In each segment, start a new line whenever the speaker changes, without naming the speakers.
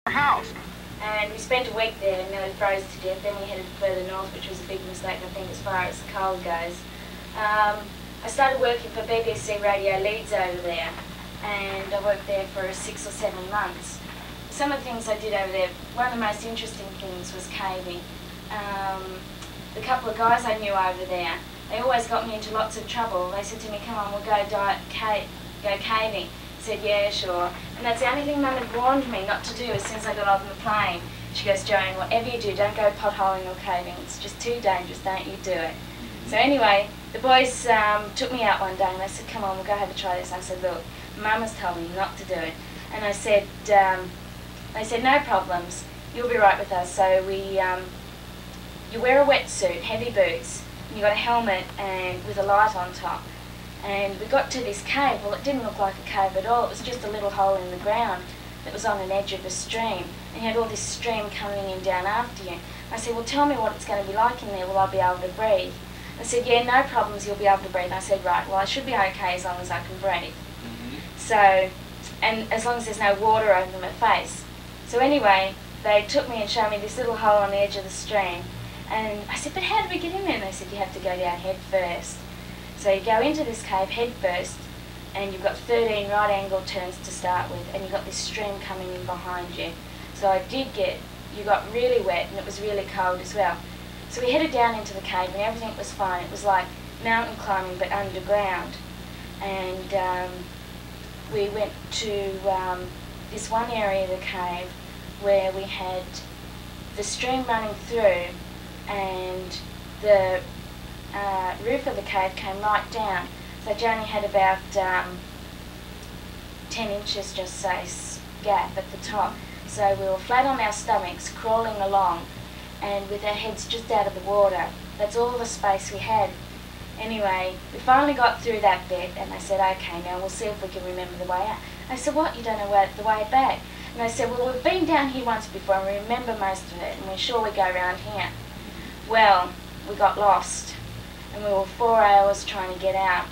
House.
And we spent a week there and nearly froze to death. Then we headed further north, which was a big mistake, I think, as far as the cold goes. I started working for BBC Radio Leeds over there, and I worked there for 6 or 7 months. Some of the things I did over there, one of the most interesting things was caving. The couple of guys I knew over there, they always got me into lots of trouble. They said to me, "Come on, we'll go caving." I said, "Yeah, sure." And that's the only thing Mum had warned me not to do as soon as I got off the plane. She goes, "Joan, whatever you do, don't go potholing or caving. It's just too dangerous, don't you do it." So anyway, the boys took me out one day and they said, "Come on, we'll go have a try this." I said, "Look, Mum has told me not to do it." And I said, they said, "No problems, you'll be right with us." So you wear a wetsuit, heavy boots, and you got a helmet and with a light on top. And we got to this cave. Well, it didn't look like a cave at all. It was just a little hole in the ground that was on an edge of a stream. And you had all this stream coming in down after you. I said, "Well, tell me what it's going to be like in there. Will I be able to breathe?" I said, "Yeah, no problems, you'll be able to breathe." I said, "Right, well, I should be okay as long as I can breathe." So, and as long as there's no water over my face. So anyway, they took me and showed me this little hole on the edge of the stream. And I said, "But how do we get in there?" And they said, "You have to go down head first." So you go into this cave head first, and you've got 13 right angle turns to start with, and you've got this stream coming in behind you. So you got really wet, and it was really cold as well. So we headed down into the cave, and everything was fine. It was like mountain climbing, but underground. And we went to this one area of the cave where we had the stream running through, and the roof of the cave came right down. So it only had about 10 inches, just say, gap at the top. So we were flat on our stomachs, crawling along, and with our heads just out of the water. That's all the space we had. Anyway, we finally got through that bit, and they said, "Okay, now we'll see if we can remember the way out." I said, "What, you don't know the way back?" And they said, "Well, we've been down here once before, and we remember most of it, and we're sure we go around here." Well, we got lost, and we were 4 hours trying to get out.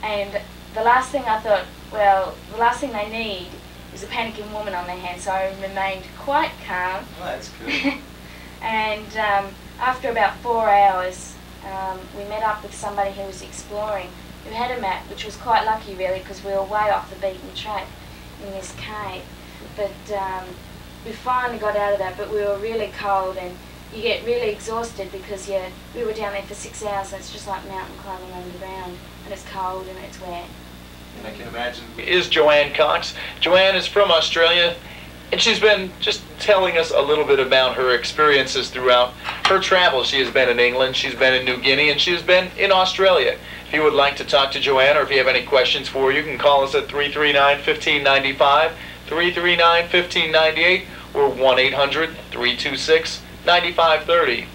And the last thing I thought, well, the last thing they need is a panicking woman on their hands, so I remained quite calm.
Oh, that's good.
And after about 4 hours, we met up with somebody who was exploring, who had a map, which was quite lucky really, because we were way off the beaten track in this cave. But we finally got out of that, but we were really cold, and you get really exhausted because we were down there for 6 hours, and it's just like mountain climbing underground, and it's cold and it's wet.
And I can imagine.
Is Joan Cox. Joan is from Australia, and she's been just telling us a little bit about her experiences throughout her travels. She has been in England, she's been in New Guinea, and she's been in Australia. If you would like to talk to Joan, or if you have any questions for her, you can call us at 339-1595, 339-1598, or 1-800-326-9530.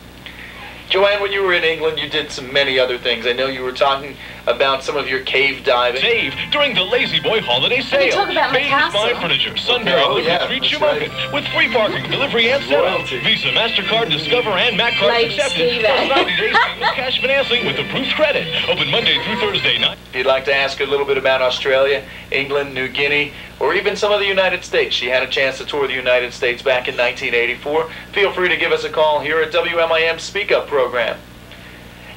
Joan, when you were in England, you did many other things. I know you were talking about some of your cave diving.
Save during the Lazy Boy holiday sale.
Talk about my
Baby's
castle.
Fine Furniture, Sunbury, Street, Shumokin, with free parking, delivery, and setup. Visa, MasterCard, Discover, and Mac cards accepted. Plus 90 days seamless cash financing with approved credit. Open Monday through Thursday night.
If you'd like to ask her a little bit about Australia, England, New Guinea, or even some of the United States. She had a chance to tour the United States back in 1984. Feel free to give us a call here at WMIM's Speak Up program.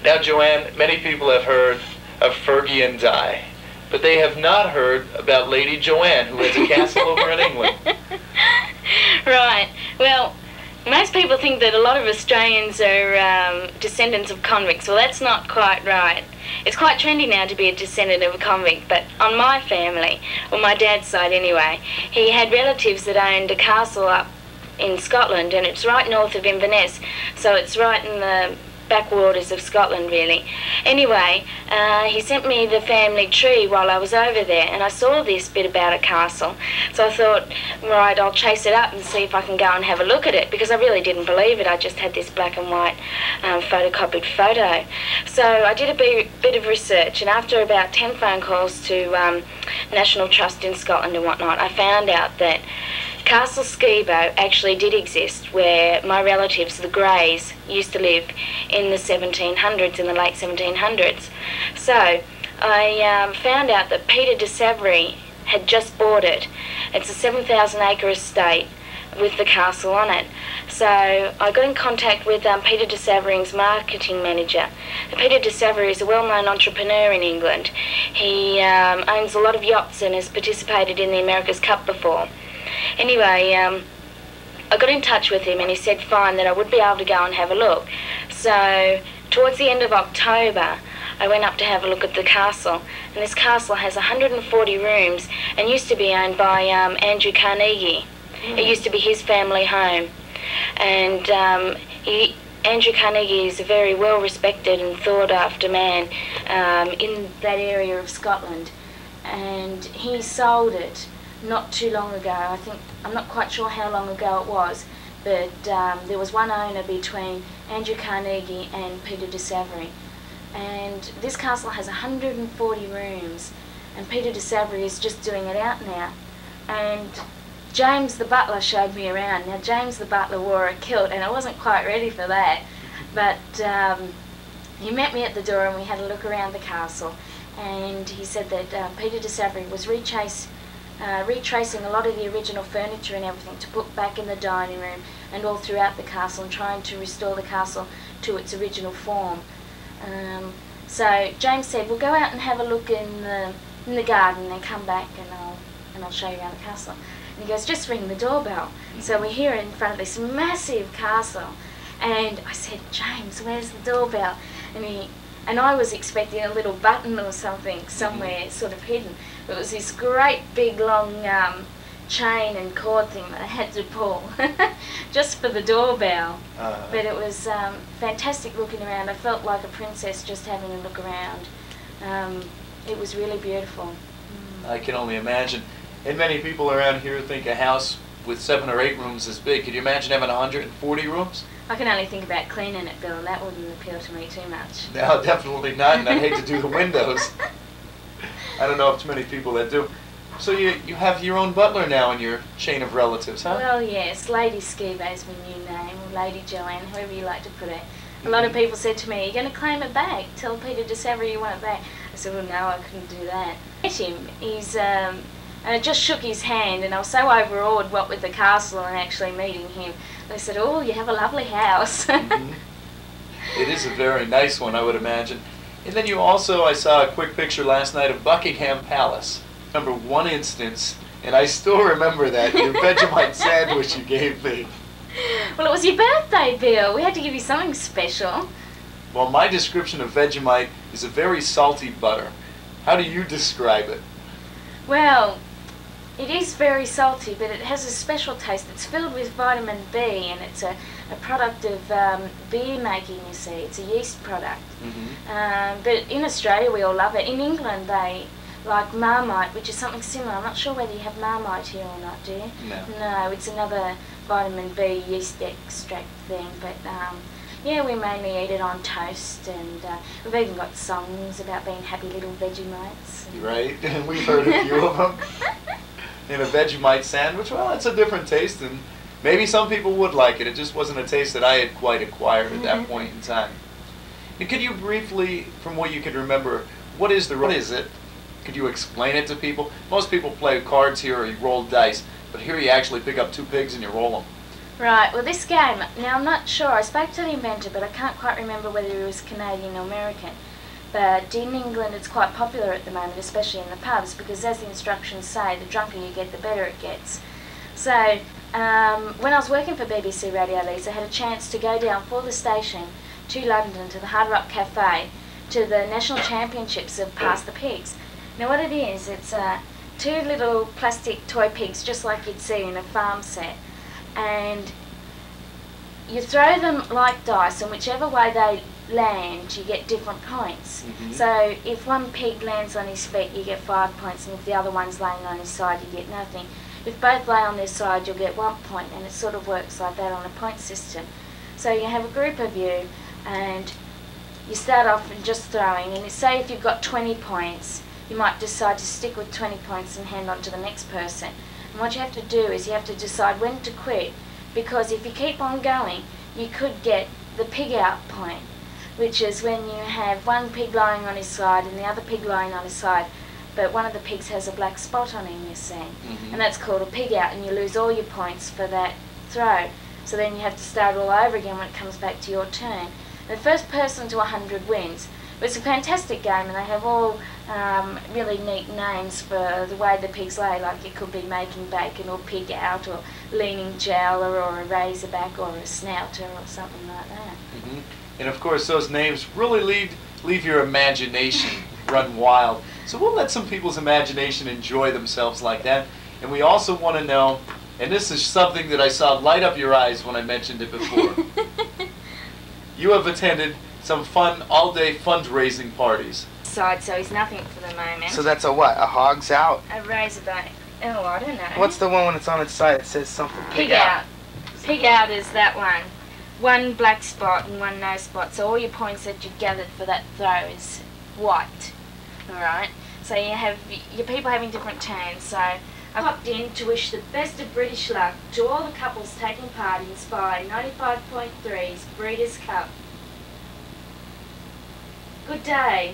Now, Joan, many people have heard of Fergie and Di, but they have not heard about Lady Joan, who has a castle over in England.
Right. Well, most people think that a lot of Australians are descendants of convicts. Well, that's not quite right. It's quite trendy now to be a descendant of a convict, but on my family, or my dad's side anyway, he had relatives that owned a castle up in Scotland, and it's right north of Inverness, so it's right in the backwaters of Scotland, really. Anyway, he sent me the family tree while I was over there, and I saw this bit about a castle. So I thought, right, I'll chase it up and see if I can go and have a look at it, because I really didn't believe it. I just had this black and white photocopied photo. So I did a bit of research, and after about 10 phone calls to National Trust in Scotland and whatnot, I found out that Castle Skibo actually did exist, where my relatives, the Greys, used to live in the 1700s, in the late 1700s. So I found out that Peter de Savary had just bought it. It's a 7,000 acre estate with the castle on it. So I got in contact with Peter de Savering's marketing manager. Peter de Savering is a well-known entrepreneur in England. He owns a lot of yachts and has participated in the America's Cup before. Anyway, I got in touch with him and he said fine, that I would be able to go and have a look. So towards the end of October, I went up to have a look at the castle, and this castle has 140 rooms and used to be owned by Andrew Carnegie. It used to be his family home, and Andrew Carnegie is a very well-respected and thought-after man in that area of Scotland, and he sold it not too long ago. I'm not quite sure how long ago it was, but there was one owner between Andrew Carnegie and Peter de Savering. And this castle has 140 rooms, and Peter de Savering is just doing it out now. And James the butler showed me around. Now James the butler wore a kilt and I wasn't quite ready for that, but he met me at the door and we had a look around the castle, and he said that Peter de Savering was retracing a lot of the original furniture and everything to put back in the dining room and all throughout the castle, and trying to restore the castle to its original form. So James said, we'll go out and have a look in the garden and come back and I'll show you around the castle. And he goes, just ring the doorbell. So we're here in front of this massive castle, and I said, James, where's the doorbell? And I was expecting a little button or something somewhere sort of hidden. It was this great big long chain and cord thing that I had to pull just for the doorbell. But it was fantastic looking around. I felt like a princess just having a look around. It was really beautiful.
I can only imagine. And many people around here think a house with 7 or 8 rooms is big. Could you imagine having 140 rooms?
I can only think about cleaning it, Bill, and that wouldn't appeal to me too much.
No, definitely not, and I'd hate to do the windows. I don't know of too many people that do. So you have your own butler now in your chain of relatives, huh?
Well, yes, Lady Skiba is my new name, or Lady Joanne, however you like to put it. A lot of people said to me, are you going to claim it back? Tell Peter de Savering you want it back. I said, well, no, I couldn't do that. I met him. And I just shook his hand, and I was so overawed what with the castle and actually meeting him. They said, oh, you have a lovely house.
It is a very nice one, I would imagine. And then you also, I saw a quick picture last night of Buckingham Palace. Remember one instance, and I still remember that, your Vegemite sandwich you gave me.
Well, it was your birthday, Bill. We had to give you something special.
Well, my description of Vegemite is a very salty butter. How do you describe it?
Well, it is very salty, but it has a special taste. It's filled with vitamin B, and it's a product of beer making, you see. It's a yeast product. But in Australia, we all love it. In England, they like Marmite, which is something similar. I'm not sure whether you have Marmite here or not, do you?
No.
No, it's another vitamin B yeast extract thing, but yeah, we mainly eat it on toast, and we've even got songs about being happy little Vegemites.
Right, and we've heard a few of them. In a Vegemite sandwich, well, it's a different taste, and maybe some people would like it. It just wasn't a taste that I had quite acquired at that point in time. And could you briefly, from what you can remember, what is it? Could you explain it to people? Most people play cards here or you roll dice, but here you actually pick up 2 pigs and you roll them.
Right, well this game, now I'm not sure, I spoke to the inventor, but I can't quite remember whether he was Canadian or American. But in England it's quite popular at the moment, especially in the pubs, because as the instructions say, the drunker you get, the better it gets. So, when I was working for BBC Radio Leeds, I had a chance to go down for the station to London, to the Hard Rock Cafe, to the National Championships of Pass the Pigs. Now what it is, it's 2 little plastic toy pigs, just like you'd see in a farm set. And you throw them like dice, and whichever way they land, you get different points. So if one pig lands on his feet, you get 5 points, and if the other one's laying on his side, you get nothing. If both lay on their side, you'll get 1 point, and it sort of works like that on a point system. So you have a group of you, and you start off and just throwing, and say if you've got 20 points, you might decide to stick with 20 points and hand on to the next person. And what you have to do is you have to decide when to quit, because if you keep on going, you could get the pig out point, which is when you have one pig lying on his side and the other pig lying on his side, but one of the pigs has a black spot on him, you see. And that's called a pig out, and you lose all your points for that throw. So then you have to start all over again when it comes back to your turn. The first person to 100 wins. But it's a fantastic game, and they have all really neat names for the way the pigs lay, like it could be making bacon or pig out or leaning jowler or a razorback or a snouter or something like that.
And of course those names really leave your imagination run wild. So we'll let some people's imagination enjoy themselves like that. And we also want to know, and this is something that I saw light up your eyes when I mentioned it before. You have attended some fun all-day fundraising parties.
So he's nothing for the moment.
So that's a what? A hog's out?
A razorback. Oh, I don't know.
What's the one when it's on its side that says something?
Pig out. Pig out is that one. One black spot and one no spot. So all your points that you've gathered for that throw is white. Alright? So you have your people having different turns. So I popped in to wish the best of British luck to all the couples taking part in Spy 95.3's Breeders' Cup. Good day.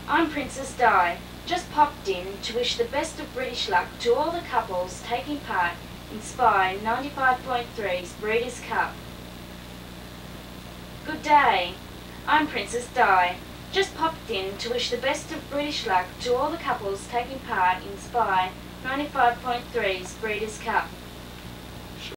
I'm Princess Di. Just popped in to wish the best of British luck to all the couples taking part in Spy 95.3's Breeders' Cup. Good day. I'm Princess Di. Just popped in to wish the best of British luck to all the couples taking part in Spy 95.3's Breeders' Cup.